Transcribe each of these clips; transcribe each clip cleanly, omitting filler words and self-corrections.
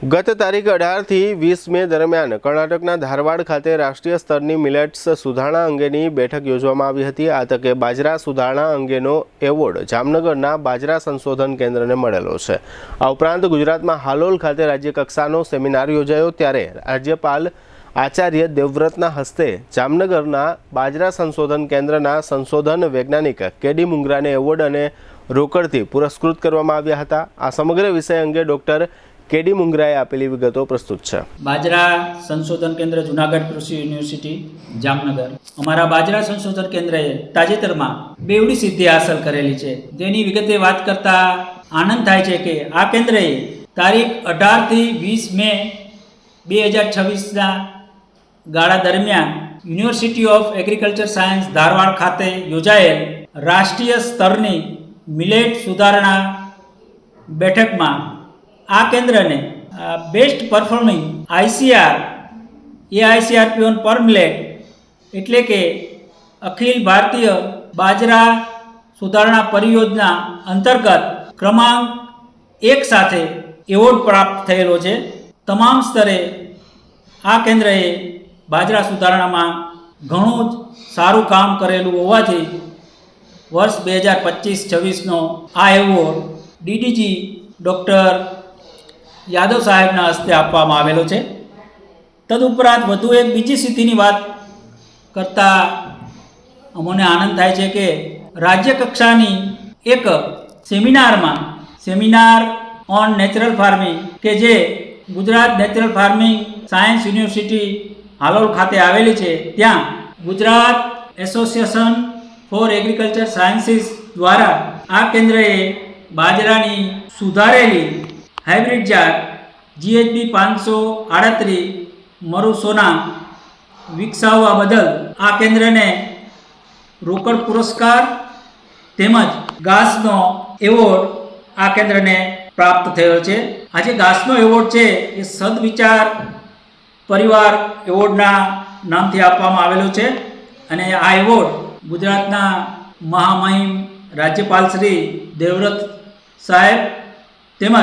ગત તારીખ 18 થી 20 મે દરમિયાન કર્ણાટકના ધારવાડ ખાતે રાષ્ટ્રીય સ્તરની મિલેટ્સ સુધારણા અંગેની બેઠક યોજવામાં આવી હતી। આ તકે બાજરા સુધારણા અંગેનો એવોર્ડ જામનગરના બાજરા સંશોધન કેન્દ્રને મળેલો છે। આ ઉપરાંત ગુજરાતમાં હાલોલ ખાતે રાજ્ય કક્ષાનો સેમિનાર યોજાયો ત્યારે રાજ્યપાલ આચાર્ય દેવવ્રતના હસ્તે જામનગરના બાજરા સંશોધન કેન્દ્રના સંશોધન વૈજ્ઞાનિક કેડી મુંગરાને એવોર્ડ અને રોકડથી પુરસ્કૃત કરવામાં આવ્યા હતા। આ સમગ્ર વિષય અંગે ડોક્ટર કેડી મુંગરાએ આપેલી વિગતો પ્રસ્તુત છે। બાજરા સંશોધન કેન્દ્ર જુનાગઢ કૃષિ યુનિવર્સિટી જામનગર અમારા બાજરા સંશોધન કેન્દ્રએ તાજેતરમાં બેવડી સિદ્ધિ હાંસલ કરેલી છે, જેની વિગતે વાત કરતા આનંદ થાય છે કે આ કેન્દ્રએ તારીખ 18 થી 20 મે 2026ના ગાળા દરમિયાન university of agriculture science Dharwad ખાતે યોજાયેલ રાષ્ટ્રીય સ્તરની મિલેટ સુધારણા બેઠકમાં આ કેન્દ્રને બેસ્ટ પરફોર્મિંગ આઈસીઆર એઆઈસીઆરપીઓન પર મિલેટ એટલે કે અખિલ ભારતીય બાજરા સુધારણા પરિયોજના અંતર્ગત ક્રમાંક 1 સાથે એવોર્ડ પ્રાપ્ત થયેલો છે। તમામ સ્તરે આ કેન્દ્રએ બાજરા સુધારણામાં ઘણું જ સારું કામ કરેલું હોવાથી વર્ષ 2025-26નો આ એવોર્ડ ડીડીજી ડૉક્ટર યાદવ સાહેબના હસ્તે આપવામાં આવેલો છે। તદુપરાંત વધુ એક બીજી સિદ્ધિની વાત કરતાં અમને આનંદ થાય છે કે રાજ્ય કક્ષાની એક સેમિનાર ઓન નેચરલ ફાર્મિંગ કે જે Gujarat natural farming science university Halol ખાતે આવેલી છે, ત્યાં Gujarat association four agriculture sciences દ્વારા આ કેન્દ્રએ બાજરાની સુધારેલી હાઇબ્રિડ જાત જીએચબી 538 મરુસોના વિકસાવવા બદલ આ કેન્દ્રને રોકડ પુરસ્કાર તેમજ ઘાસનો એવોર્ડ આ કેન્દ્રને પ્રાપ્ત થયો છે। આજે ઘાસનો એવોર્ડ છે એ સદવિચાર પરિવાર એવોર્ડના નામથી આપવામાં આવેલો છે અને આ એવોર્ડ ગુજરાતના મહામહિમ રાજ્યપાલ શ્રી દેવવ્રત સાહેબ તેમજ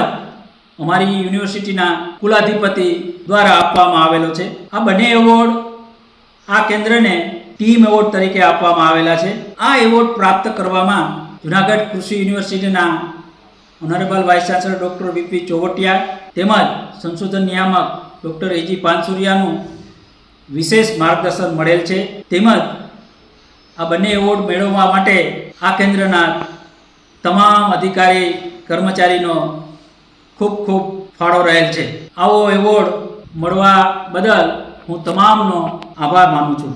અમારી યુનિવર્સિટીના કુલાધિપતિ દ્વારા આપવામાં આવેલો છે। આ બંને એવોર્ડ આ કેન્દ્રને ટીમ એવોર્ડ તરીકે આપવામાં આવેલા છે। આ એવોર્ડ પ્રાપ્ત કરવામાં જુનાગઢ કૃષિ યુનિવર્સિટીના honourable vice chancellor doctor VP Chovatiya તેમજ સંશોધન નિયામક ડૉક્ટર એજી પાનસુરિયાનું વિશેષ માર્ગદર્શન મળેલ છે। તેમજ આ બંને એવોર્ડ મેળવવા માટે આ કેન્દ્રના તમામ અધિકારી કર્મચારીનો ખૂબ ખૂબ ફાળો રહેલ છે। આવો એવોર્ડ મળવા બદલ હું તમામનો આભાર માનું છું।